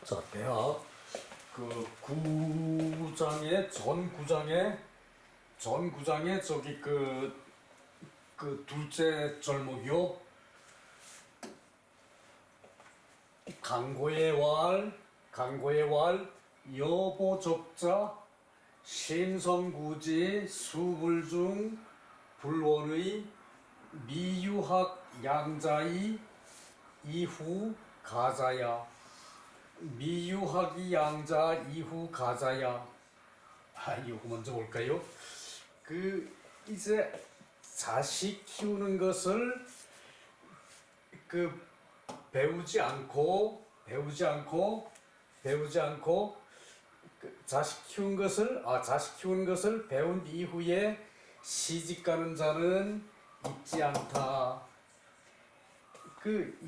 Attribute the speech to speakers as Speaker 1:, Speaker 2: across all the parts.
Speaker 1: 자, 대학 그 구장의 전 구장의 저기 그 둘째 절목이요. 강고의 왈 여보적자 신성구지 수불중 불원의 미유학 양자이 이후 가자야. 미유학이 양자 이후 가자야. 이거 먼저 볼까요? 이제 자식 키우는 것을 배우지 않고 자식 키우는 것을 배운 이후에 시집가는 자는 있지 않다.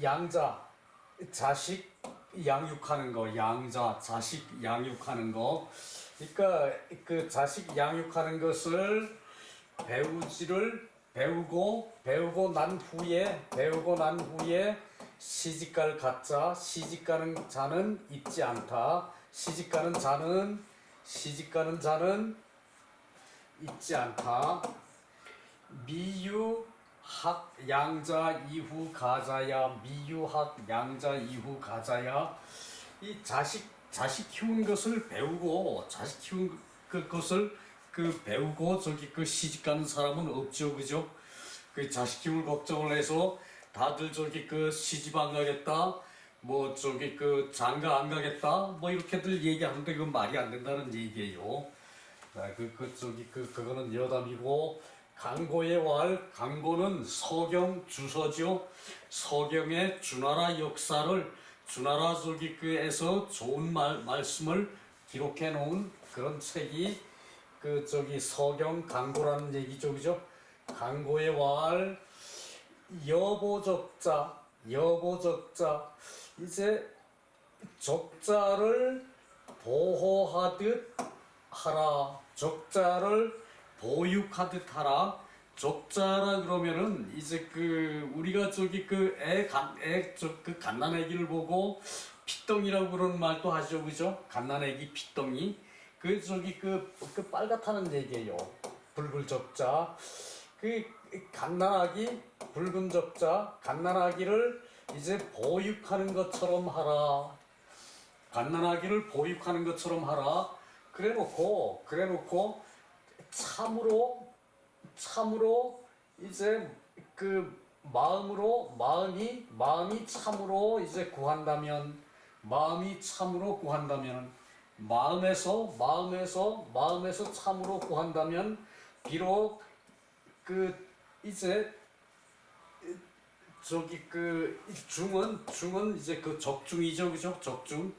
Speaker 1: 양자 자식 양육하는 거, 양자 자식 양육하는 거. 그러니까 자식 양육하는 것을 배우고 난 후에 시집갈 가짜, 시집가는 자는 있지 않다. 시집가는 자는 있지 않다. 미유학 양자 이후 가자야. 미유학 양자 이후 가자야. 이 자식 키우는 것을 배우고 배우고 시집가는 사람은 없죠, 그죠? 자식 키울 걱정을 해서 다들 시집 안 가겠다, 장가 안 가겠다, 이렇게들 얘기하는데 그건 말이 안 된다는 얘기예요. 그거는 여담이고, 강고는 서경 주서죠. 서경의 주나라 역사를, 에서 좋은 말씀을 기록해 놓은 그런 책이 서경 강고라는 얘기죠, 그죠? 강고의 왈 여보적자 이제 적자를 보호하듯 하라. 적자를 보육하듯 하라. 적자라 그러면은 이제 우리가 갓난아기를 보고 핏덩이라고 그러는 말도 하죠, 그죠? 갓난아기 핏덩이. 빨갛다는 얘기예요. 붉은 적자. 갓난아기, 붉은 적자, 갓난아기를 이제 보육하는 것처럼 하라. 갓난아기를 보육하는 것처럼 하라. 그래 놓고, 참으로, 이제 마음이 참으로 이제 구한다면, 마음에서 참으로 구한다면, 비록 이제 중은 이제 적중이죠, 그죠? 적중.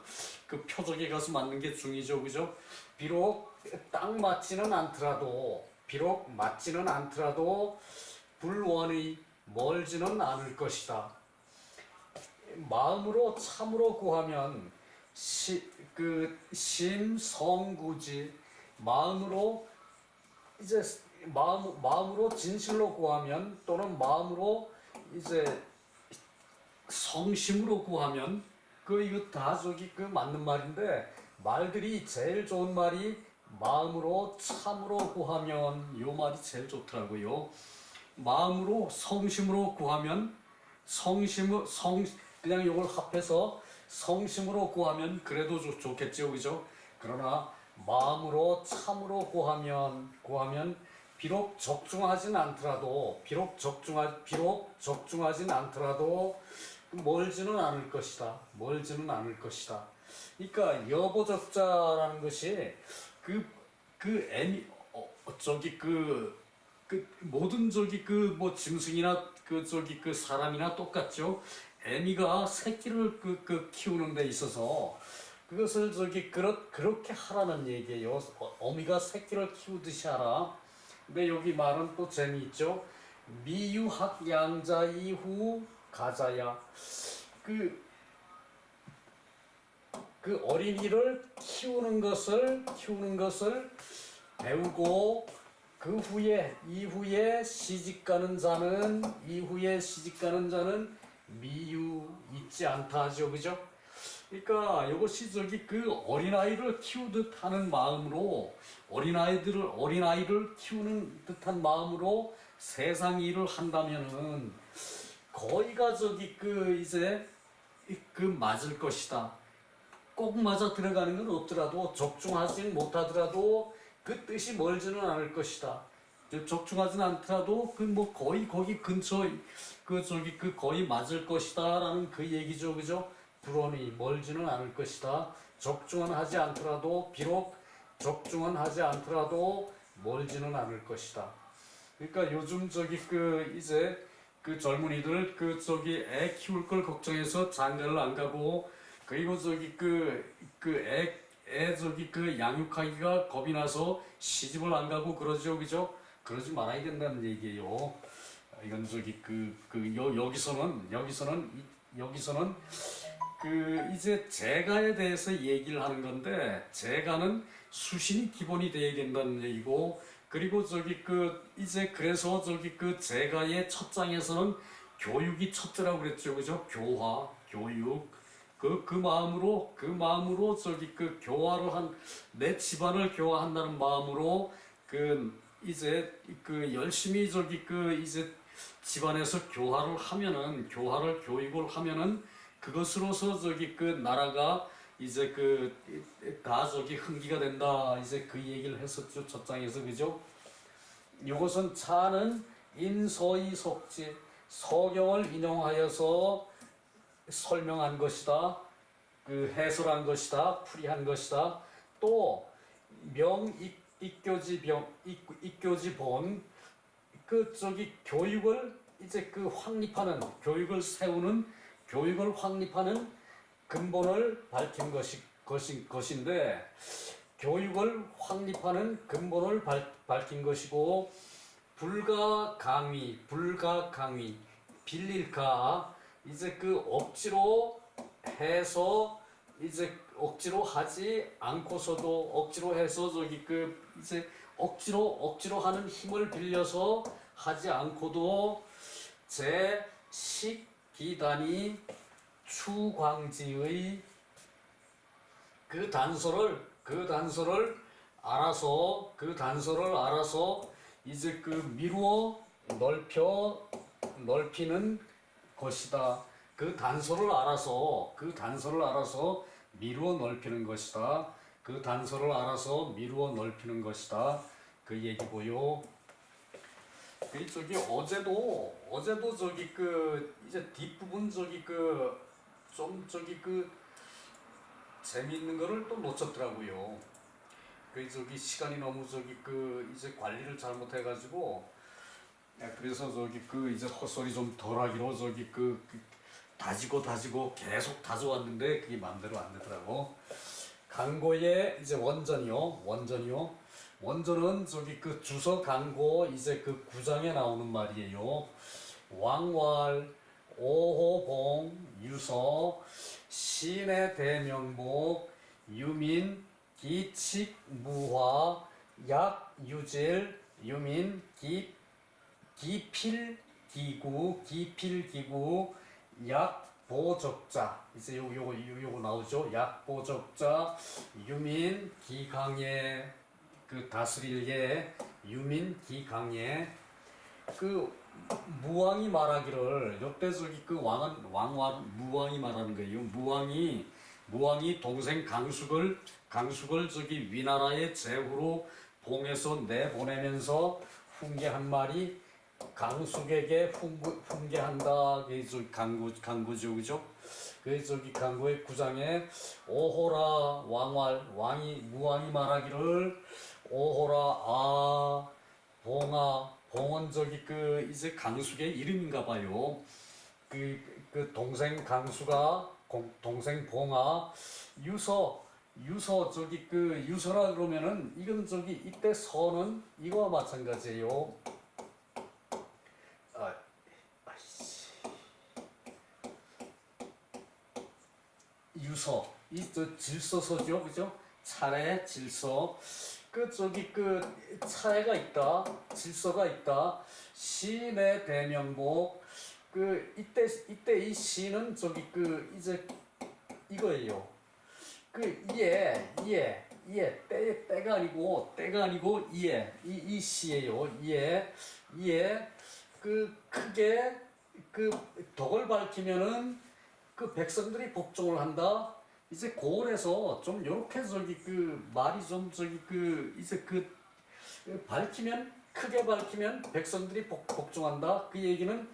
Speaker 1: 표적에 가서 맞는 게 중이죠, 그죠? 비록 딱 맞지는 않더라도 불원이 멀지는 않을 것이다. 마음으로 참으로 구하면 심성구지. 마음으로 진실로 구하면, 또는 마음으로 이제 성심으로 구하면, 이거 다 맞는 말인데, 말들이 제일 좋은 말이 마음으로 참으로 구하면, 요 말이 제일 좋더라고요. 마음으로 성심으로 구하면, 그냥 요걸 합해서 성심으로 구하면 그래도 좋겠죠, 그죠? 그러나 마음으로 참으로 구하면 비록 적중하진 않더라도 멀지는 않을 것이다. 그러니까 여보적자라는 것이 모든 짐승이나 사람이나 똑같죠. 애미가 새끼를 키우는 데 있어서 그것을 그렇게 하라는 얘기예요. 어미가 새끼를 키우듯이 하라. 근데 여기 말은 또 재미있죠. 미유학 양자 이후 가자야. 어린이를 키우는 것을 배우고 이후에 시집가는 자는 미유 있지 않다 하죠, 그죠? 그러니까 이것이 저기 그 어린아이를 키우듯 하는 마음으로 어린아이를 키우는 듯한 마음으로 세상 일을 한다면은 거의가 저기 그 이제 그 맞을 것이다. 꼭 맞아 들어가는 건 없더라도 적중하지 못하더라도 그 뜻이 멀지는 않을 것이다. 적중하지는 않더라도 그 뭐 거의 거기 근처 그 저기 그 거의 맞을 것이다라는 그 얘기죠, 그죠? 불언이 멀지는 않을 것이다. 적중은 하지 않더라도 비록 적중은 하지 않더라도 멀지는 않을 것이다. 그러니까 요즘 저기 그 이제 그 젊은이들 그 저기 애 키울 걸 걱정해서 장가를 안 가고 그리고 저기 애 저기 그 양육하기가 겁이 나서 시집을 안 가고 그러죠, 그죠? 그러지 말아야 된다는 얘기예요. 이건 저기 여기서는 그 이제 재가에 대해서 얘기를 하는 건데 재가는 수신이 기본이 돼야 된다는 얘기고 그리고 저기 그 이제 그래서 저기 그 재가의 첫 장에서는 교육이 첫째라고 그랬죠, 그죠? 교화, 교육. 그 마음으로 저기 그 교화를 내 집안을 교화한다는 마음으로 그 이제 그 열심히 저기 그 이제 집안에서 교육을 하면은 그것으로서 저기 그 나라가 이제 그 다 저기 흥기가 된다 이제 그 얘기를 했었죠 첫 장에서 그죠? 이것은 차는 인서이 속지 서경을 인용하여서 설명한 것이다. 그 해설한 것이다. 풀이한 것이다. 또 익교지 본 그 저기 교육을 이제 그 교육을 확립하는 근본을 밝힌 것인데 교육을 확립하는 근본을 밝힌 것이고 불가강의 빌릴까 이제 그 억지로 해서 이제 억지로 하지 않고서도 억지로 해서 저기 그 이제 억지로 하는 힘을 빌려서 하지 않고도 제 식기단이 추광지의 그 단서를 알아서 이제 그 미루어 넓히는 것이다. 그 단서를 알아서 미루어 넓히는 것이다. 그 단서를 알아서 미루어 넓히는 것이다. 그 얘기고요. 그 저기 어제도 저기 그 이제 뒷부분 저기 그 좀 저기 그 재미있는 거를 또 놓쳤더라고요. 그 저기 시간이 너무 저기 그 이제 관리를 잘못해가지고 그래서 저기 그 이제 헛소리 좀 덜하기로 저기 다지고 계속 다져왔는데 그게 마음대로 안 되더라고. 강고의 이제 원전은 저기 그 주서 강고 이제 그 9장에 나오는 말이에요. 왕왈 오호봉 유서 신의 대명복 유민 기칙 무화 약유질 유민 기필기구 약보적자 이제 요거 나오죠. 약보적자 유민 기강예 그 다스릴 예 유민 기강예 그 무왕이 말하기를 요때 저기 그 무왕이 말하는 거예요. 무왕이 동생 강숙을 저기 위나라의 제후로 봉해서 내보내면서 훈계한 말이 강숙에게 훈계한다. 그게 강구죠, 그죠? 그 저기 강구의 9장에 오호라 무왕이 말하기를 오호라 봉은 저기 그 이제 강숙의 이름인가 봐요. 그 동생 강수가 동생 봉아 유서 저기 그 유서라 그러면은 이건 저기 이때 서는 이거와 마찬가지예요. 유서 이 저 질서서죠, 그죠? 차례 질서 그 저기 그 차례가 있다, 질서가 있다. 시내 대명복 그 이때 이 시는 저기 그 이제 이거예요. 그 때가 아니고 이 시예요. 이에 그 크게 그 덕을 밝히면은 그 백성들이 복종을 한다. 이제 고을에서 좀 요렇게 그 말이 좀 그 이제 그 밝히면 크게 밝히면 백성들이 복종한다. 그 얘기는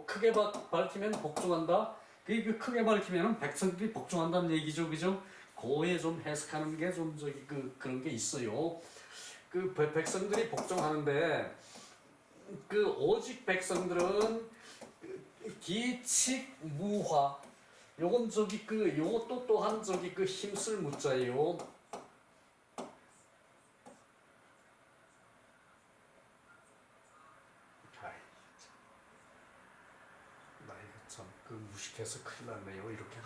Speaker 1: 크게 밝히면 복종한다. 그 크게 밝히면 백성들이 복종한다는 얘기죠, 그죠? 고에 좀 해석하는 게 좀 그런 게 있어요. 그 백성들이 복종하는데 그 오직 백성들은 기칙무화. 요건 요것도 또한 그 힘쓸 무자예요. 나 이거 참 그 무식해서 큰일 났네요. 이렇게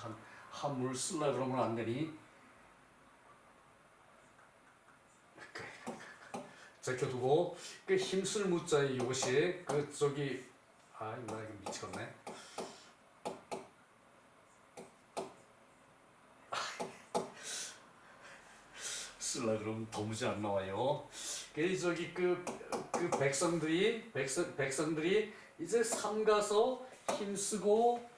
Speaker 1: 한물 쓰려 그러면 안 되니. 제껴두고 그 힘쓸 무자의 이것이 나 이거 미치겠네. 쓸라 그러면 도무지 안 나와요. 그래서 그 백성들이 이제 삼가서 힘쓰고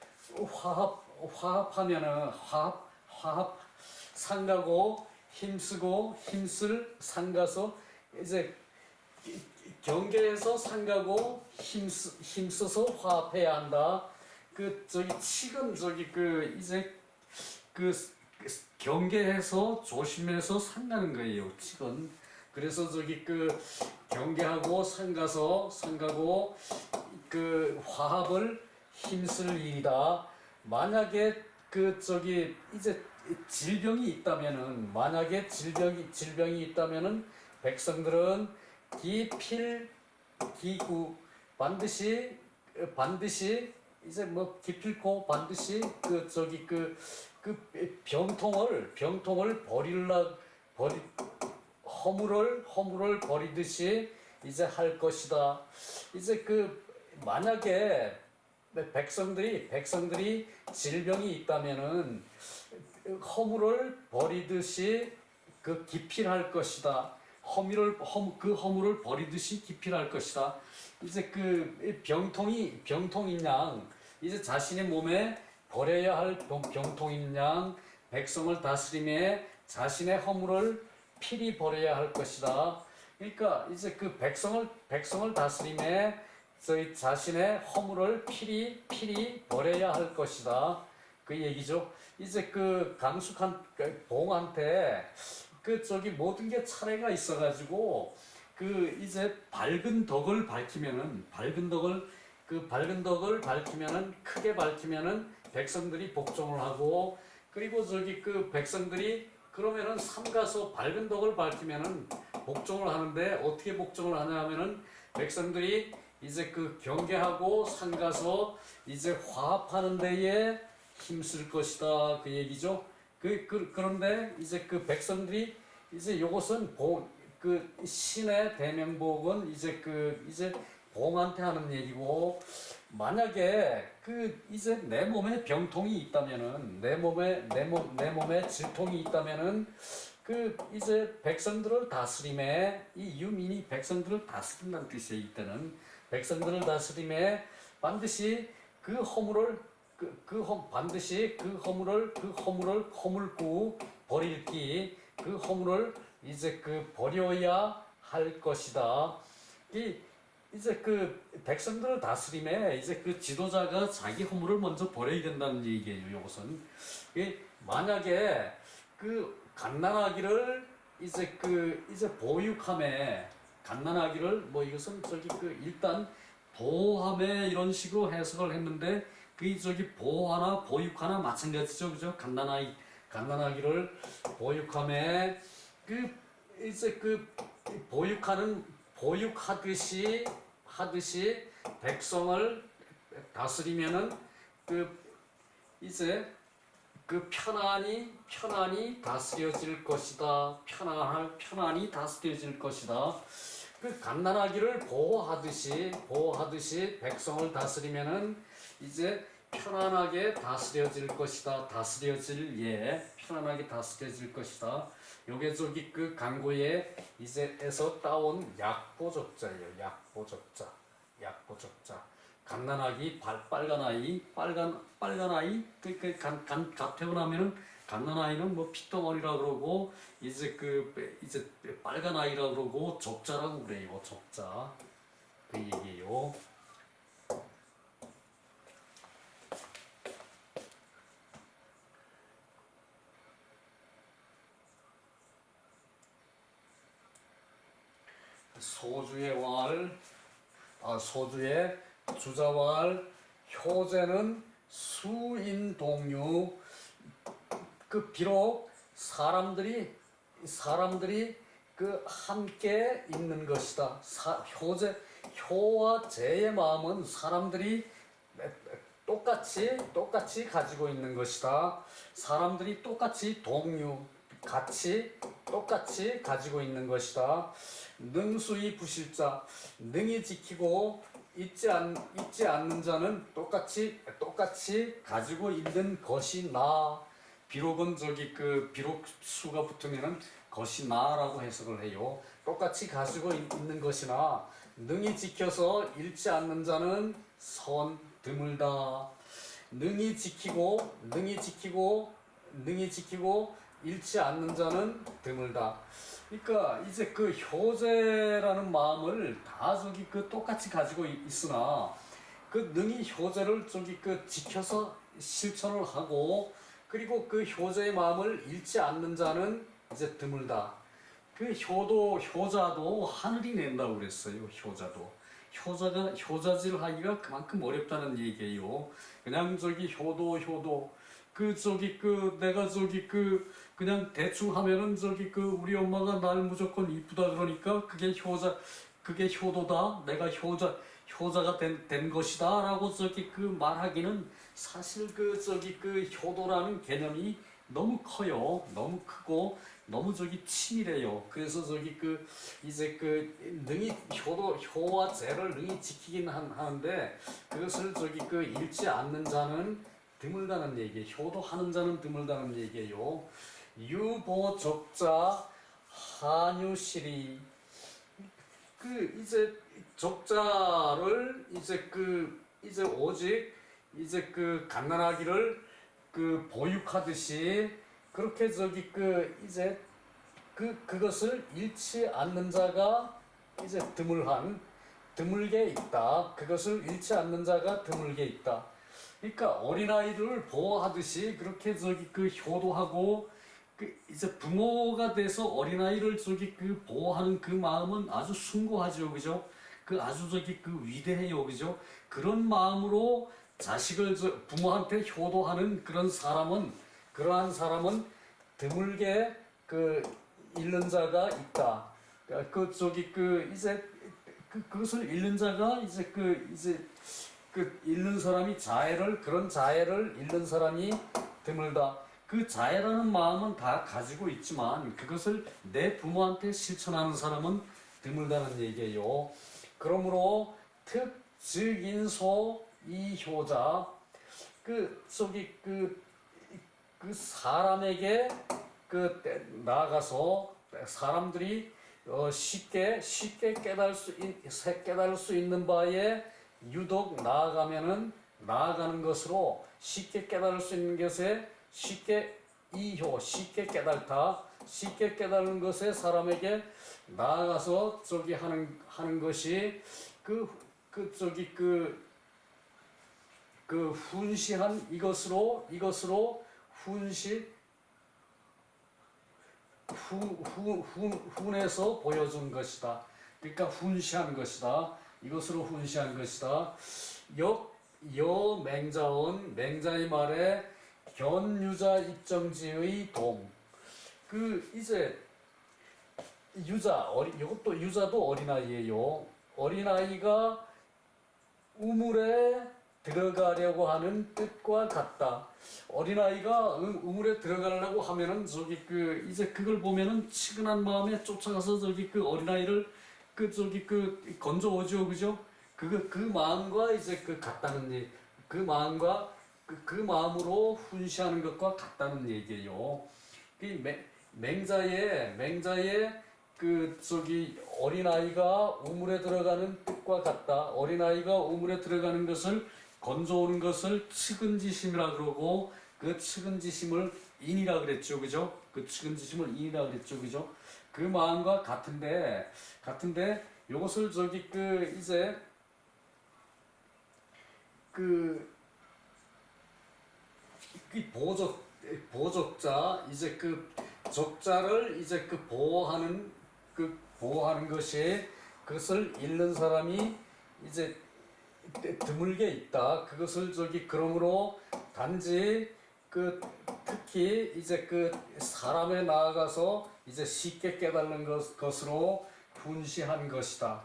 Speaker 1: 화합하면은 화합 상가고 힘쓰고 힘쓸 상가서 이제 경계해서 상가고 힘써서 화합해야 한다. 칙은 이제 경계해서 조심해서 상가는 거예요. 칙은. 그래서 경계하고 상가고 그 화합을 힘쓸 일이다. 만약에 이제 질병이 있다면은 만약에 질병이 있다면은 백성들은 기필기구 반드시 이제 뭐 기필코 반드시 병통을 허물을 버리듯이 이제 할 것이다. 이제 만약에 백성들이 질병이 있다면은 허물을 버리듯이 기필할 것이다. 허물을 버리듯이 기필할 것이다. 이제 병통인 양 이제 자신의 몸에 버려야 할 병통인 양 백성을 다스림에 자신의 허물을 필히 버려야 할 것이다. 그러니까 이제 백성을 다스림에 자신의 허물을 필히 버려야 할 것이다. 그 얘기죠. 이제 강숙한 봉한테 모든 게 차례가 있어가지고 이제 밝은 덕을 밝히면은 크게 밝히면은 백성들이 복종을 하고 그리고 백성들이 그러면은 삼가서 밝은 덕을 밝히면은 복종을 하는데 어떻게 복종을 하냐 하면은 백성들이 이제 경계하고 삼가서 이제 화합하는 데에 힘쓸 것이다. 그 얘기죠. 그런데 이제 백성들이 이제 요것은 신의 대명복은 이제 봉한테 하는 얘기고 만약에 이제 내 몸에 병통이 있다면은 내 몸에 질통이 있다면은 이제 백성들을 다스림에 이 유민이 백성들을 다스린다는 뜻이에요. 이때는 백성들을 다스림에 반드시 반드시 허물고 버릴기 허물을 이제 버려야 할 것이다. 이제 백성들을 다스림에 이제 지도자가 자기 허물을 먼저 버려야 된다는 얘기예요. 이것은 만약에 갓난아기를 이제 보육함에 갓난아기를 뭐 이것은 일단 보호함에 이런 식으로 해석을 했는데 보호하나 보육하나 마찬가지죠, 그죠? 갓난아기를 보육함에 이제 보육하듯이 백성을 다스리면은 이제 편안히 다스려질 것이다. 편안히 다스려질 것이다. 갓난아기를 보호하듯이 백성을 다스리면은 이제 편안하게 다스려질 것이다. 다스려질 예 편안하게 다스려질 것이다. 요게 저기 그 강고에 이제에서 따온 약보적자예요. 약보적자. 약보적자. 갓난아기 빨간 아이 빨간 아이 갓 태어나면은 갓난 아이는 뭐 핏덩어리라 그러고 이제 이제 빨간 아이라 그러고 적자라고 그래요. 적자. 그 얘기예요. 소주의 왕을 소주의 주자왈 효제는 수인동류. 그 비록 사람들이 그 함께 있는 것이다. 효와 제의 마음은 사람들이 똑같이 가지고 있는 것이다. 사람들이 똑같이 똑같이 가지고 있는 것이다. 능수의 부실자, 능히 지키고 잊지 않는 자는 똑같이 가지고 있는 것이 나. 비록은 비록 수가 붙으면은 것이 나라고 해석을 해요. 똑같이 가지고 있는 것이나 능히 지켜서 잃지 않는 자는 드물다. 능히 지키고 잃지 않는 자는 드물다. 그러니까 이제 그 효제라는 마음을 다 똑같이 가지고 있으나 그 능히 효제를 지켜서 실천을 하고 그리고 그 효제의 마음을 잃지 않는 자는 이제 드물다. 그 효자도 하늘이 낸다고 그랬어요. 효자질 하기가 그만큼 어렵다는 얘기예요. 그냥 효도 내가 그냥 대충 하면은 우리 엄마가 날 무조건 이쁘다 그러니까 그게 효도다. 내가 효자가 된 것이다 라고 말하기는 사실 효도라는 개념이 너무 커요. 너무 크고 너무 치밀해요. 그래서 이제 능히 효와 제를 능히 지키긴 하는데 그것을 잃지 않는 자는 드물다는 얘기예요. 효도하는 자는 드물다는 얘기예요. 유보적자 한유실이 이제 적자를 이제 오직 갓난아기를 보육하듯이 그렇게 이제 그것을 잃지 않는 자가 이제 드물게 있다. 그것을 잃지 않는 자가 드물게 있다. 그러니까 어린아이를 보호하듯이 그렇게 효도하고 이제 부모가 돼서 어린아이를 보호하는 그 마음은 아주 숭고하죠. 그죠? 아주 위대해요. 그죠? 그런 마음으로 자식을 부모한테 효도하는 그러한 사람은 드물게 잃는 자가 있다. 이제 그것을 잃는 자가 이제 잃는 사람이 그런 자애를 잃는 사람이 드물다. 그 자애라는 마음은 다 가지고 있지만 그것을 내 부모한테 실천하는 사람은 드물다는 얘기예요. 그러므로 특즉인소 이효자 사람에게 나아가서 사람들이 쉽게 깨달을 수 있는 바에 유독 나아가는 것으로 쉽게 깨달을 수 있는 것에 쉽게 깨달는 것에 사람에게 나아가서 하는 것이 훈시한 이것으로 훈해서 보여준 것이다. 그러니까 훈시한 것이다. 이것으로 훈시한 것이다. 맹자원 맹자의 말에 견유자 입정지의 동. 이제 이것도 유자도 어린아이예요. 어린아이가 우물에 들어가려고 하는 뜻과 같다. 어린아이가 우물에 들어가려고 하면은 이제 그걸 보면은 치근한 마음에 쫓아가서 어린아이를 건져오죠. 그죠? 그 마음과 이제 같다는 그 마음과 그 마음으로 훈시하는 것과 같다는 얘기예요. 그 맹자의 그 저기 어린아이가 우물에 들어가는 뜻과 같다. 어린아이가 우물에 들어가는 것을 건져오는 것을 측은지심이라 그러고 그 측은지심을 인이라 그랬죠, 그죠? 그 측은지심을 인이라 그랬죠, 그죠? 그 마음과 같은데 요것을 저기 그 이제 그 보적자 이제 그 적자를 이제 그 보호하는 것이 그것을 잃는 사람이 이제 드물게 있다. 그것을 저기 그러므로 단지 그 특히 이제 그 사람에 나아가서 이제 쉽게 깨달는 것으로 분시한 것이다.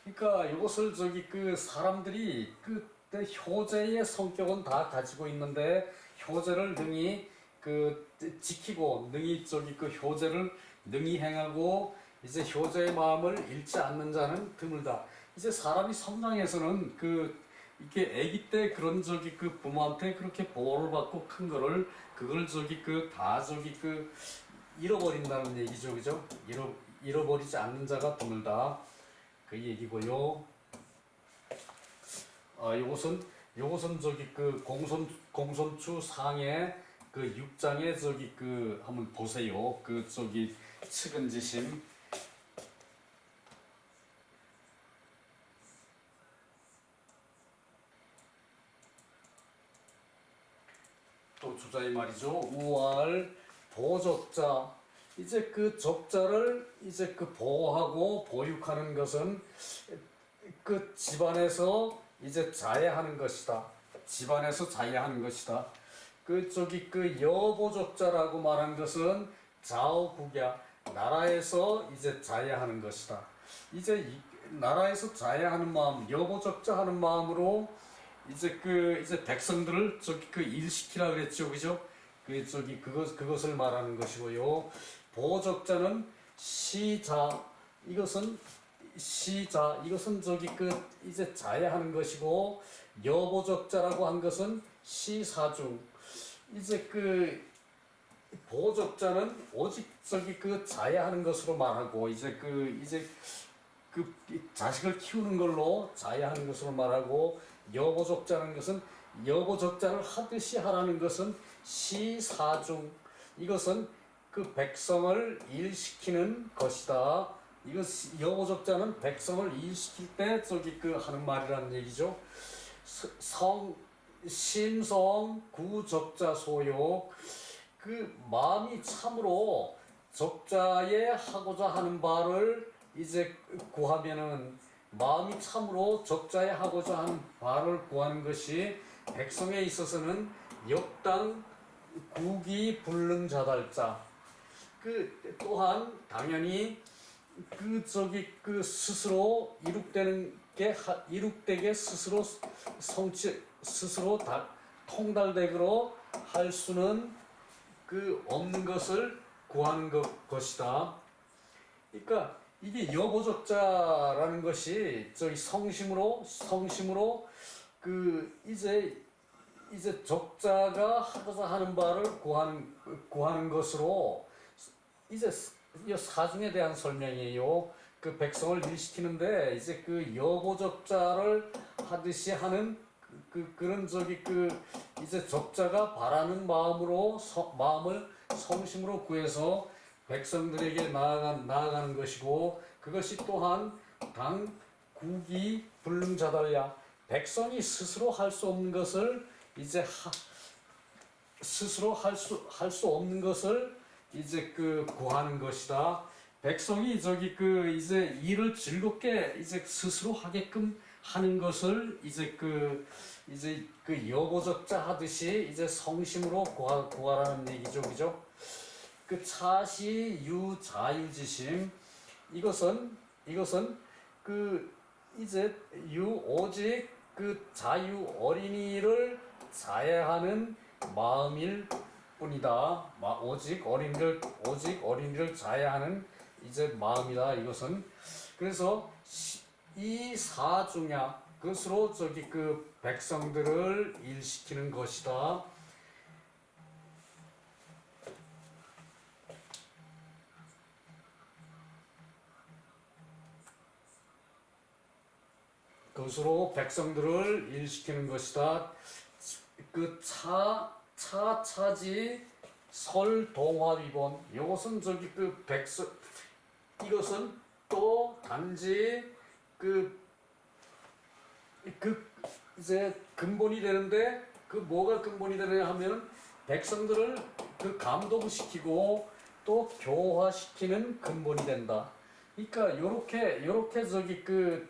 Speaker 1: 그러니까 이것을 저기 그 사람들이 그 효자의 성격은 다 가지고 있는데 효자를 능히 그 지키고 능히 저기 그 효자를 능히 행하고 이제 효자의 마음을 잃지 않는 자는 드물다. 이제 사람이 성장해서는 그 이렇게 아기 때 그런 저기 그 부모한테 그렇게 보호를 받고 큰 거를 그걸 저기 그 다 저기 그 잃어버린다는 얘기죠, 그죠? 잃어버리지 않는 자가 드물다. 그 얘기고요. 요것은 저기 그 공손추 상해 그 6장에 저기 그 한번 보세요. 그 저기 측은지심 또 주자의 말이죠. 우알 보적자 이제 그 적자를 이제 그 보호하고 보육하는 것은 그 집안에서 이제 자해하는 것이다. 집안에서 자해하는 것이다. 그 저기 그 여보적자라고 말한 것은 좌우국야 나라에서 이제 자해하는 것이다. 이제 나라에서 자해하는 마음, 여보적자 하는 마음으로 이제 그 이제 백성들을 저기 그 일시키라 그랬죠, 그죠? 그 저기 그것을 말하는 것이고요. 보적자는 시자 이것은 이것은 저기 그 이제 자해하는 것이고 여보적자라고 한 것은 시사중 이제 그 보적자는 오직 저기 그 자해하는 것으로 말하고 이제 그 자식을 키우는 걸로 자해하는 것으로 말하고 여보적자는 것은 여보적자를 하듯이 하라는 것은 시사중 이것은 그 백성을 일시키는 것이다. 이것 여보적자는 백성을 일시킬 때 저기 그 하는 말이라는 얘기죠. 심성 구적자 소욕 그 마음이 참으로 적자에 하고자 하는 바를 이제 구하면은 마음이 참으로 적자에 하고자 하는 바를 구하는 것이 백성에 있어서는 역당 국이 불능자달자 그 또한 당연히 그 저기 그 스스로 이룩되게 스스로 다 통달되기로 할 수는 그 없는 것을 구하는 것이다. 그러니까 이게 여보적자라는 것이 저기 성심으로 그 이제 적자가 하고자 하는 바를 구하는 것으로 이제 사중에 대한 설명이에요. 그 백성을 일시키는데 이제 그 여보적자를 하듯이 하는 그런 저기 그 이제 적자가 바라는 마음을 성심으로 구해서 백성들에게 나아가는 것이고 그것이 또한 당 국이 불능자달야 백성이 스스로 할 수 없는 것을 이제 스스로 할 수 없는 것을 이제 그 구하는 것이다. 백성이 저기 그 이제 일을 즐겁게 이제 스스로 하게끔 하는 것을 이제 그 여보적자 하듯이 이제 성심으로 구하라는 얘기죠, 그죠? 그 차시 유자유지심 이것은 그 이제 오직 그 자유 어린이를 자해하는 마음일 뿐이다. 오직 어린이를 자해하는 이제 마음이다. 이것은 그래서 이 사중야 그것으로 저기 그 백성들을 일시키는 것이다. 그것으로 백성들을 일시키는 것이다. 그 차지 설동화위본 이것은 저기 그 백성 이것은 또 단지 그 이제 근본이 되는데 그 뭐가 근본이 되느냐 하면 백성들을 그 감동시키고 또 교화시키는 근본이 된다. 그러니까 요렇게 저기 그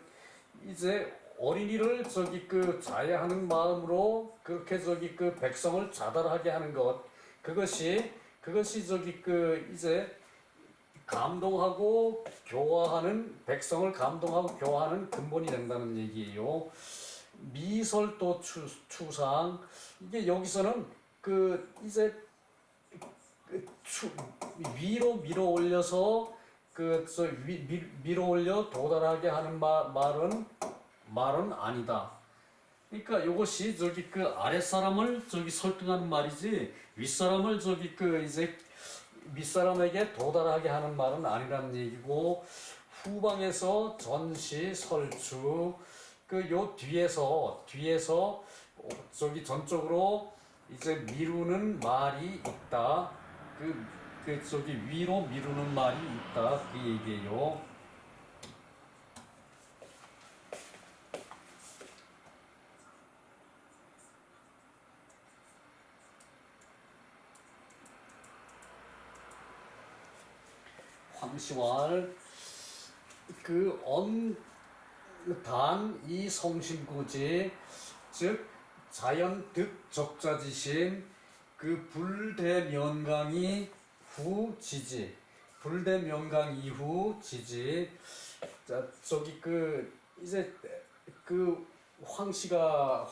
Speaker 1: 이제 어린이를 저기 그 자해하는 마음으로 그렇게 저기 그 백성을 자달하게 하는 것 그것이 저기 그 이제 감동하고 교화하는 백성을 감동하고 교화하는 근본이 된다는 얘기예요. 미설도 추상 이게 여기서는 그 이제 위로 밀어 올려서 밀어 올려 도달하게 하는 말은 아니다. 그러니까 이것이 저기 그 아랫사람을 저기 설득하는 말이지 윗사람을 저기 그 이제 윗사람에게 도달하게 하는 말은 아니라는 얘기고 후방에서 전시 설주 그 요 뒤에서 저기 전적으로 이제 미루는 말이 있다. 그 저기 위로 미루는 말이 있다. 그 얘기예요. 황시왈 이 성심구지 즉 자연득 적자지신 그 불대면강이 후 지지 불대면강 이후 지지 자 저기 그 이제 그 황씨가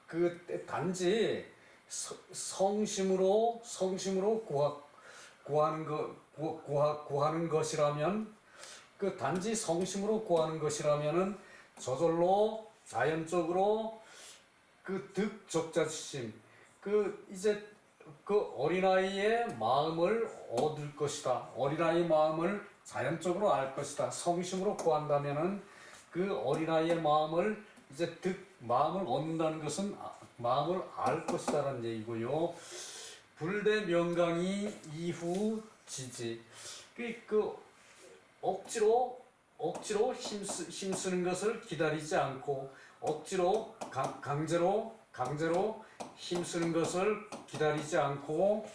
Speaker 1: 그 단지 성심으로 구하는 것이라면 그 단지 성심으로 구하는 것이라면은 저절로 자연적으로 그 득적자심 그 이제 그 어린아이의 마음을 얻을 것이다. 어린아이의 마음을 자연적으로 알 것이다. 성심으로 구한다면은 그 어린아이의 마음을 이제 마음을 얻는다는 것은 마음을 알 것이다라는 얘기고요. 불대명강이 이후 지지 그 억지로 힘쓰는 것을 기다리지 않고 억지로 강제로 힘쓰는 것을 기다리지 않고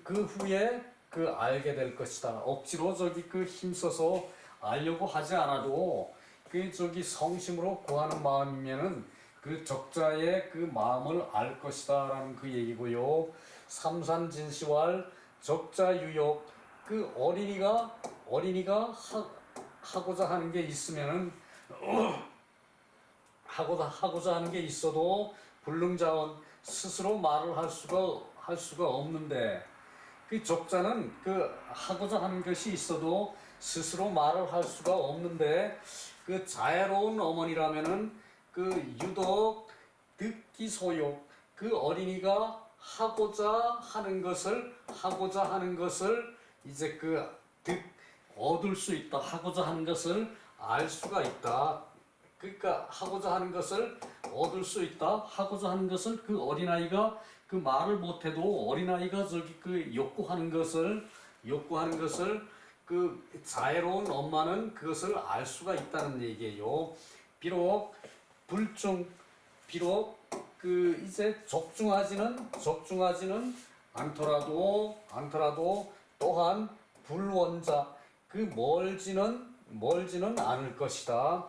Speaker 1: 그 후에 그 알게 될 것이다. 억지로 저기 그 힘써서 알려고 하지 않아도 그 저기 성심으로 구하는 마음이면은 그 적자의 그 마음을 알 것이다라는 그 얘기고요. 삼산진시왈 적자유욕 그 어린이가 하고자 하는 게 있으면은 하고자 하는 게 있어도 불능자원 스스로 말을 할 수가 없는데 그 적자는 그 하고자 하는 것이 있어도 스스로 말을 할 수가 없는데 그 자애로운 어머니라면은 그 유독 듣기 소욕 그 어린이가 하고자 하는 것을 이제 얻을 수 있다. 하고자 하는 것을 알 수가 있다. 그러니까 하고자 하는 것을 얻을 수 있다. 하고자 하는 것을 그 어린아이가 그 말을 못해도 어린아이가 저기 그 욕구하는 것을 그 자애로운 엄마는 그것을 알 수가 있다는 얘기예요. 비록 그 이제 적중하지는 않더라도 또한 불원자 그 멀지는 않을 것이다.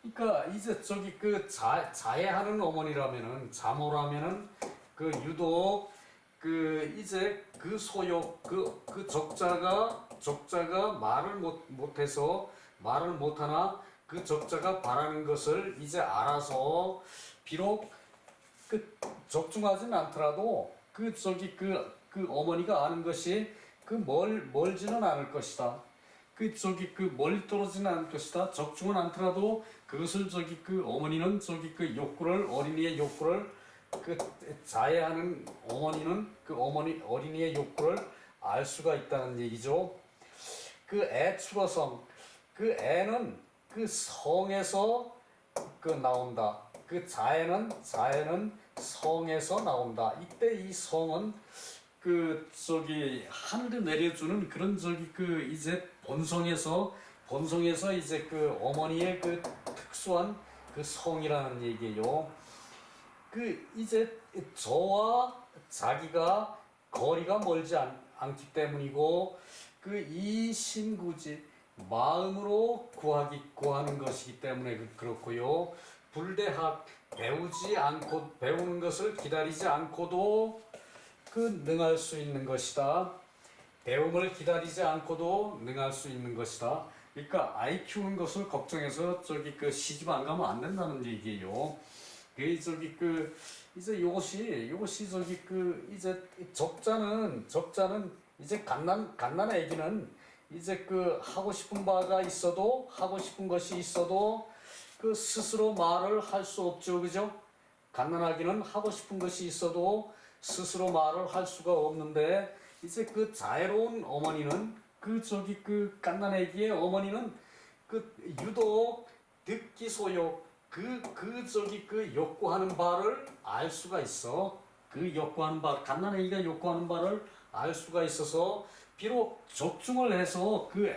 Speaker 1: 그러니까 이제 저기 그 자해하는 어머니라면은 자모라면은 그 유독 그 이제 그 소욕 그 적자가 말을 못하나 그 적자가 바라는 것을 이제 알아서 비록 그 적중하지는 않더라도 그 어머니가 아는 것이 그 멀지는 않을 것이다. 그 저기 그 멀리 떨어지는 않을 것이다. 적중은 않더라도 그것을 저기 그 어머니는 저기 그 욕구를 어린이의 욕구를 그 자해하는 어머니는 그 어린이의 욕구를 알 수가 있다는 얘기죠. 그 애 출어성 그 애는 그 성에서 그 나온다. 그 자해는 성에서 나온다. 이때 이 성은 그 저기 하늘에 내려주는 그런 저기 그 이제 본성에서 이제 그 어머니의 그 특수한 그 성이라는 얘기예요. 그 이제 저와 자기가 거리가 멀지 않기 때문이고 그 이 신구지 마음으로 구하는 것이기 때문에 그렇고요. 불대학 배우는 것을 기다리지 않고도 그 능할 수 있는 것이다. 배움을 기다리지 않고도 능할 수 있는 것이다. 그러니까 아이 키우는 것을 걱정해서 저기 그 시집 안 가면 안 된다는 얘기예요. 그 저기 그 이제 요것이 저기 그 이제 적자는 이제 갓난 애기는 이제 그 하고 싶은 것이 있어도 그 스스로 말을 할 수 없죠, 그죠? 갓난아기는 하고 싶은 것이 있어도 스스로 말을 할 수가 없는데 이제 그 자애로운 어머니는 그 저기 그 갓난아기의 어머니는 그 유독 듣기 소욕 그 저기 그 욕구하는 바를 알 수가 있어. 그 욕구하는 바 갓난아기가 욕구하는 바를 알 수가 있어서 비록 적중을 해서 그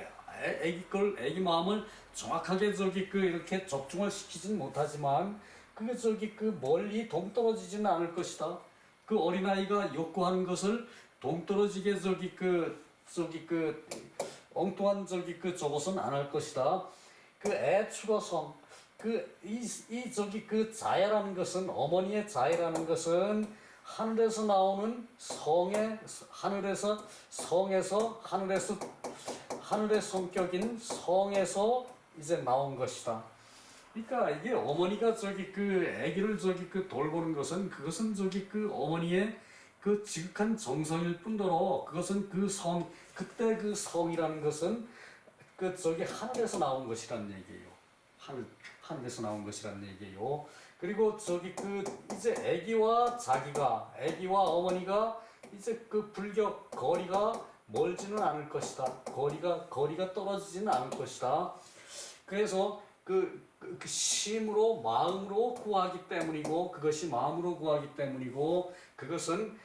Speaker 1: 애기 마음을 정확하게 저기 그 이렇게 적중을 시키진 못하지만 그게 저기 그 멀리 동떨어지지는 않을 것이다. 그 어린아이가 욕구하는 것을 동떨어지게 저기 그 엉뚱한 저기 그 저것은 안 할 것이다. 그 애 출어성 이 저기 그 자애라는 것은 어머니의 자애라는 것은 하늘에서 나오는 하늘의 성격인 성에서 이제 나온 것이다. 그러니까 이게 어머니가 저기 그 아기를 저기 그 돌보는 것은 그것은 저기 그 어머니의 그 지극한 정성일 뿐더러 그것은 그때 그 성이라는 것은 그 저기 하늘에서 나온 것이라는 얘기예요. 하늘에서 나온 것이라는 얘기예요. 그리고 저기 그 이제 아기와 어머니가 이제 그 불격 거리가 멀지는 않을 것이다. 거리가 떨어지지는 않을 것이다. 그래서 그 심으로 마음으로 구하기 때문이고 그것이 마음으로 구하기 때문이고 그것은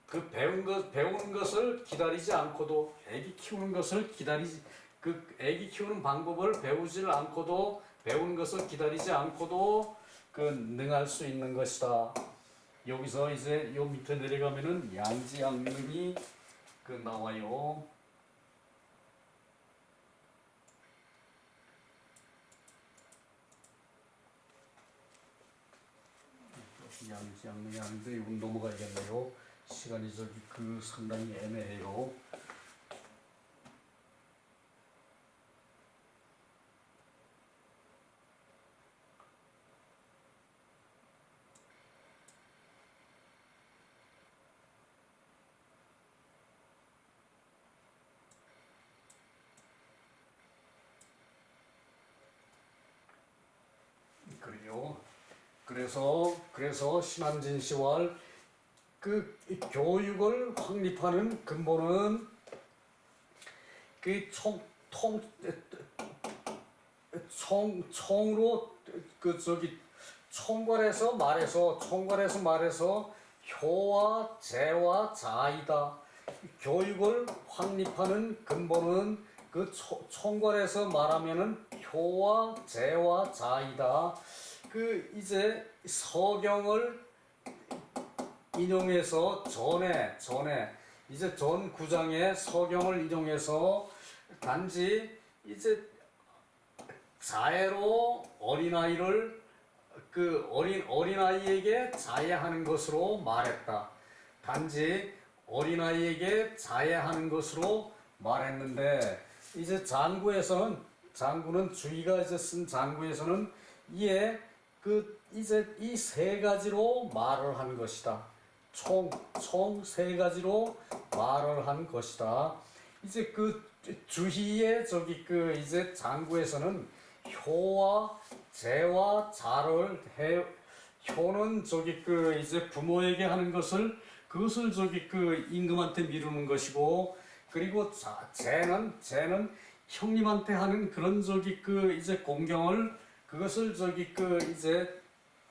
Speaker 1: 그 배우는 것을 기다리지 않고도 아기 키우는 방법을 배우질 않고도 배우는 것을 기다리지 않고도 그 능할 수 있는 것이다. 여기서 이제 요 밑에 내려가면은 양지양능이 그 나와요. 양지양능이 아닌데 이건 넘어가야겠네요. 시간이 저기 그 상당히 애매해요. 그래요. 그래서 신한진 씨와 그 교육을 확립하는 근본은 그 총으로 그 저기 총괄해서 말해서 효와 재와 자이다. 교육을 확립하는 근본은 그 총괄해서 말하면은 효와 재와 자이다. 그 이제 서경을 인용해서 전에 이제 전 구장의 서경을 인용해서 단지 이제 자애로 어린아이를 그 어린아이에게 자애하는 것으로 말했다. 단지 어린아이에게 자애하는 것으로 말했는데 이제 장구는 주의가 이제 쓴 장구에서는 이에 그 이제 이 세 가지로 말을 한 것이다. 총 세 가지로 말을 한 것이다. 이제 그 주희의 저기 그 이제 장구에서는 효와 제와 자를 해 효는 저기 그 이제 부모에게 하는 것을 그것을 저기 그 임금한테 미루는 것이고 그리고 제는 형님한테 하는 그런 저기 그 이제 공경을 그것을 저기 그 이제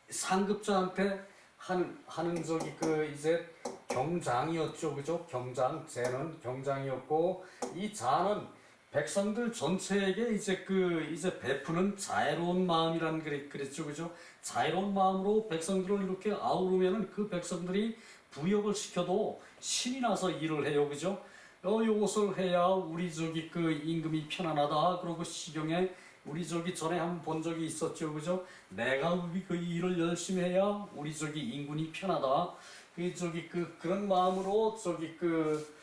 Speaker 1: 상급자한테 하는 저기 그 이제 경장이었죠, 그죠? 제는 경장이었고 이 자는 백성들 전체에게 이제 그 이제 베푸는 자애로운 마음이란 그랬죠, 그죠? 자애로운 마음으로 백성들을 이렇게 아우르면은 그 백성들이 부역을 시켜도 신이 나서 일을 해요, 그죠? 요것을 해야 우리 저기 그 임금이 편안하다. 그러고 시경에 우리 저기 전에 한번 본 적이 있었죠, 그죠? 내가 우리 그 일을 열심히 해야 우리 저기 인군이 편하다. 그 저기 그런 마음으로 저기 그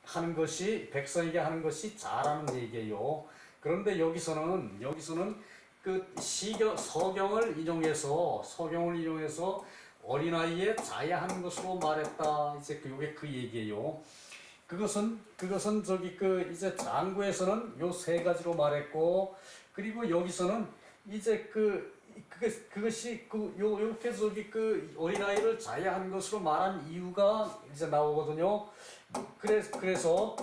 Speaker 1: 하는 것이 백성에게 하는 것이 잘하는 얘기예요. 그런데 여기서는 그 서경을 인용해서 어린아이의 자해하는 것으로 말했다. 이제 요게 그 얘기예요. 그것은 저기 그 이제 장구에서는 요 세 가지로 말했고 그리고 여기서는 이제 그것이 요렇게 저기 그 어린아이를 자해하는 것으로 말한 이유가 이제 나오거든요. 그래서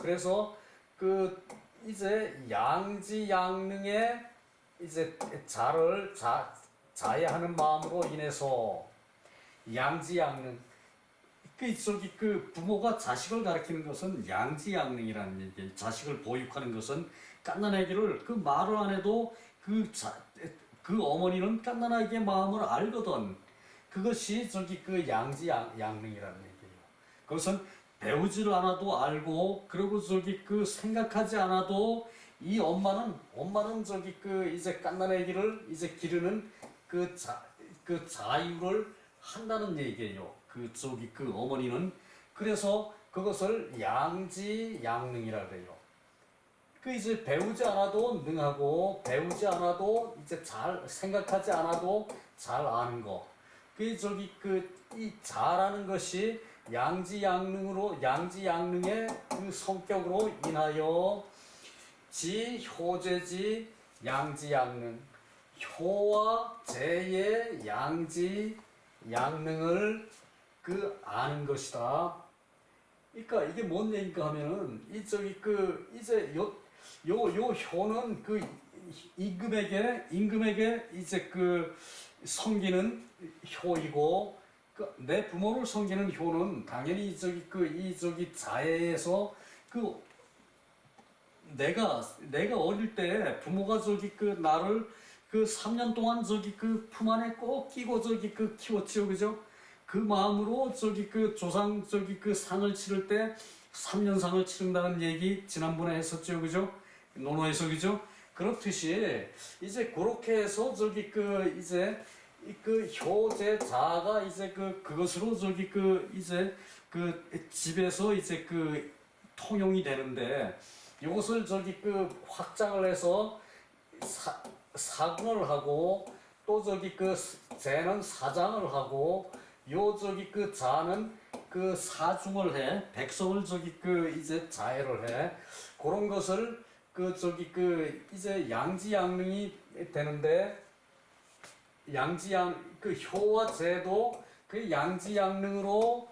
Speaker 1: 그 이제 양지양능의 이제 자해하는 마음으로 인해서 양지양능 그 부모가 자식을 가르치는 것은 양지양능이라는 얘기예요. 자식을 보육하는 것은 갓난아기를 그 말을 안 해도 그 어머니는 갓난아기의 마음을 알거든. 그것이 저기 그 양지양능이라는 얘기예요. 그것은 배우지를 않아도 알고 그리고 저기 그 생각하지 않아도 이 엄마는 저기 그 이제 갓난아기를 이제 기르는 그 자유를 한다는 얘기예요. 그 어머니는 그래서 그것을 양지양능이라 그래요. 그 이제 배우지 않아도 능하고 배우지 않아도 이제 잘 생각하지 않아도 잘 아는 거. 그 저기 이 잘하는 것이 양지양능의 그 성격으로 인하여 효제지 양지양능 효와 제의 양지양능을 아는 것이다. 그러니까 이게 뭔 얘기인가 하면은 이제 요 효는 임금에게 이제 섬기는 효이고 내 부모를 섬기는 효는 당연히 자해에서 내가 어릴 때 부모가 나를 3년 동안 품 안에 꼭 끼고 키웠지요, 그죠? 그 마음으로 조상 상을 치를 때 3년상을 치른다는 얘기 지난번에 했었죠, 그죠? 논어에서, 그죠? 그렇듯이 이제 그렇게 해서 이제 효제자가 이제 그것으로 이제 집에서 이제 통용이 되는데 이것을 확장을 해서 사군을 하고 또 제는 사장을 하고 자는 사중을 해 백성을 이제 자해를 해 그런 것을 이제 양지양능이 되는데 효와 제도 양지양능으로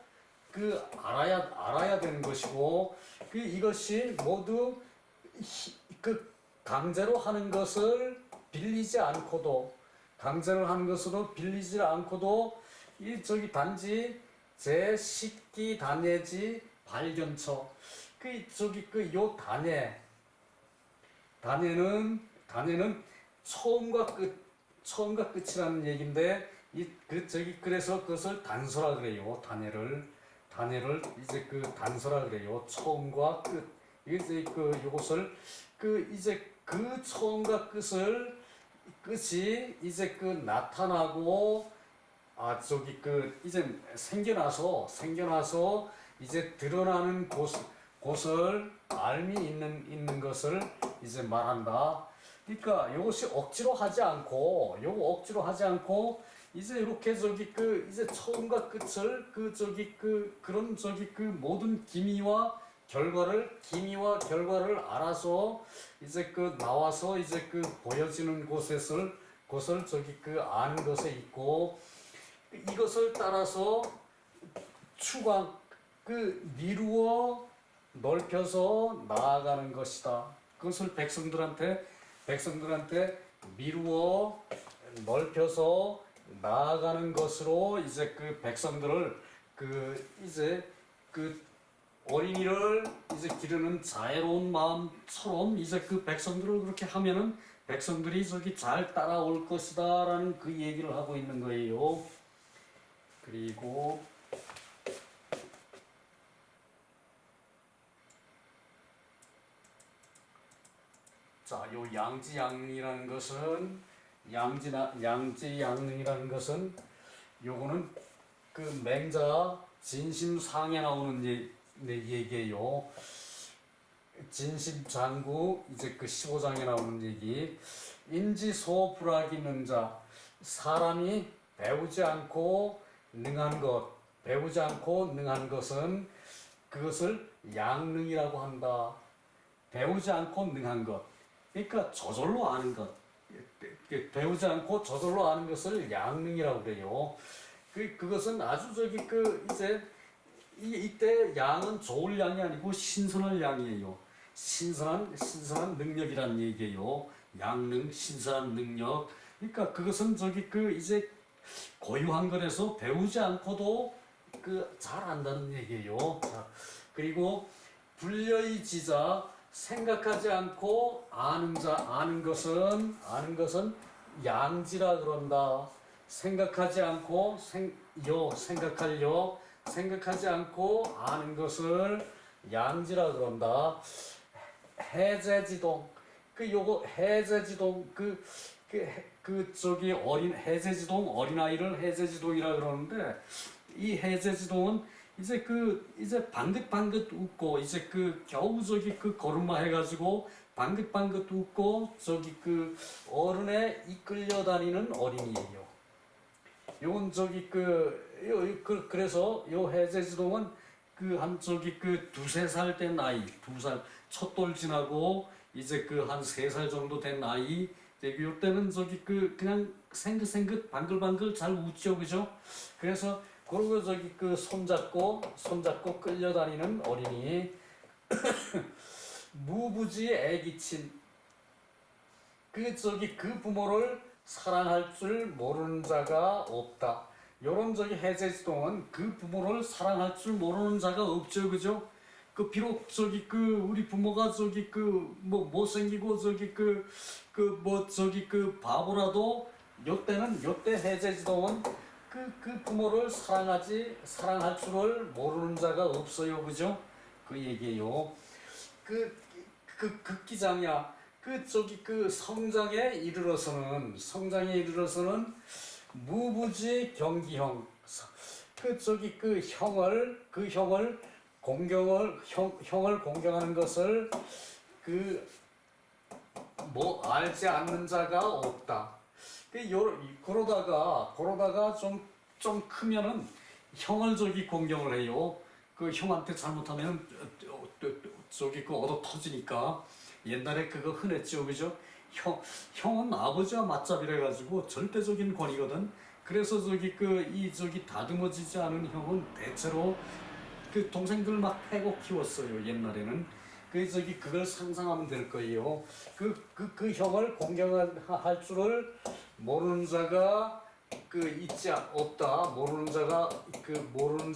Speaker 1: 알아야 되는 것이고 이것이 모두 강제로 하는 것을 빌리지 않고도 이 단지 제10기 단예지 발견처 요 단예는 처음과 끝이라는 얘긴데 그래서 그것을 단서라 그래요. 단예를 이제 단서라 그래요. 처음과 끝. 이제 요것을 이제 처음과 끝이 이제 나타나고 이제 생겨나서 이제 드러나는 곳을 알미 있는 것을 이제 말한다. 그러니까 이것이 억지로 하지 않고 이제 이렇게 이제 처음과 끝을 그런 모든 기미와 기미와 결과를 알아서 이제 그 나와서 이제 그 보여지는 곳을 저기 그 아는 것에 있고, 이것을 따라서 추강 미루어 넓혀서 나아가는 것이다. 그것을 백성들한테 미루어 넓혀서 나아가는 것으로 이제 그 백성들을 이제 어린이를 이제 기르는 자애로운 마음처럼 이제 그 백성들을 그렇게 하면은 백성들이 저기 잘 따라올 것이다라는 그 얘기를 하고 있는 거예요. 그리고 자, 요 양지양이라는 것은 요거는 그 맹자 진심상에 나오는 얘기예요. 진심장구 이제 그 15장에 나오는 얘기. 인지소불학이 자, 사람이 배우지 않고 능한 것은 그것을 양능이라고 한다. 배우지 않고 능한 것, 그러니까 저절로 아는 것, 배우지 않고 저절로 아는 것을 양능이라고 그래요. 그것은 아주 이제 이때 양은 좋을 양이 아니고 신선할 양이에요. 신선한 능력이란 얘기예요. 양능, 신선한 능력. 그러니까 그것은 이제 고유한 것에서 배우지 않고도 잘 안다는 얘기예요. 자, 그리고 불려의 지자, 생각하지 않고 아는 것은 양지라 그런다. 생각하지 않고 생각하지 않고 아는 것을 양지라 그런다. 해제지동, 요거 해제지동 해제지동 어린아이를 해제지동이라 그러는데, 이 해제지동은 이제 방긋방긋 웃고 이제 겨우 걸음마 해가지고 방긋방긋 웃고 어른에 이끌려 다니는 어린이에요. 요건 그래서 요 해제지동은 한 두세 살 된 아이, 2살 첫돌 지나고 이제 한 3살 정도 된 아이, 요때는 그냥 생긋생긋 방글방글 잘 웃죠, 그죠? 그래서 그리고 손잡고 끌려다니는 어린이. 무부지 애기친, 그 부모를 사랑할 줄 모르는 자가 없다. 요런 해제지동은 그 부모를 사랑할 줄 모르는 자가 없죠, 그죠? 비록 우리 부모가 못생기고 바보라도 요때 해제지동은 그 부모를 사랑할 줄을 모르는 자가 없어요, 그죠? 그 얘기예요. 극기장이야. 성장에 이르러서는 무부지 경기형. 형을 공경하는 것을 알지 않는 자가 없다. 그러다가 좀 크면은 형을 공경을 해요. 형한테 잘못하면 얻어 터지니까. 옛날에 그거 흔했죠, 그죠? 형은 아버지와 맞잡이래 가지고 절대적인 권위거든. 그래서 다듬어지지 않은 형은 대체로 동생들 막 패고 키웠어요, 옛날에는. 그걸 상상하면 될 거예요. 그 형을 공경할 줄을 모르는 자가 없다. 모르는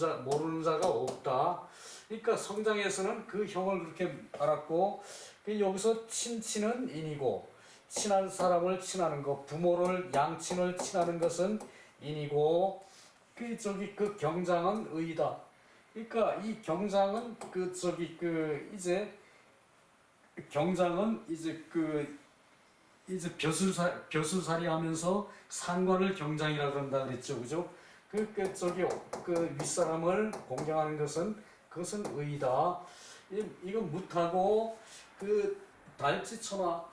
Speaker 1: 자가 없다. 그러니까 성장에서는 그 형을 그렇게 알았고, 여기서 친친은 인이고, 친한 사람을 친하는 것, 부모를 양친을 친하는 것은 인이고, 경장은 의다. 그러니까 이 경장은 이제 벼슬살이 하면서 상관을 경장이라 그런다 그랬죠, 그죠? 윗사람을 공경하는 그것은 의다. 이건 못하고 달치천하,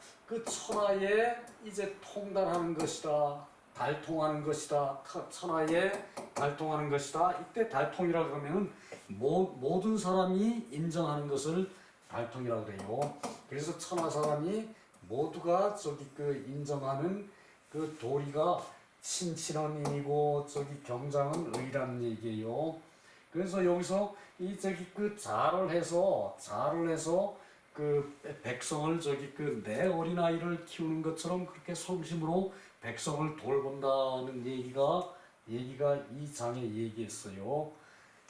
Speaker 1: 천하에 이제 통달하는 것이다. 달통하는 것이다. 천하에 달통하는 것이다. 이때 달통이라 그러면은 모든 사람이 인정하는 것을 달통이라고 그래요. 그래서 천하 사람이 모두가 인정하는 그 도리가 친친은 인이고 경장은 의라는 얘기예요. 그래서 여기서 자를 해서 그 백성을 내 어린아이를 키우는 것처럼 그렇게 성심으로 백성을 돌본다는 얘기가 이 장에 얘기했어요.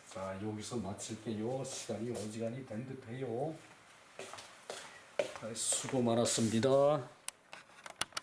Speaker 1: 자, 여기서 마칠게요. 시간이 어지간히 된 듯해요. 수고 많았습니다.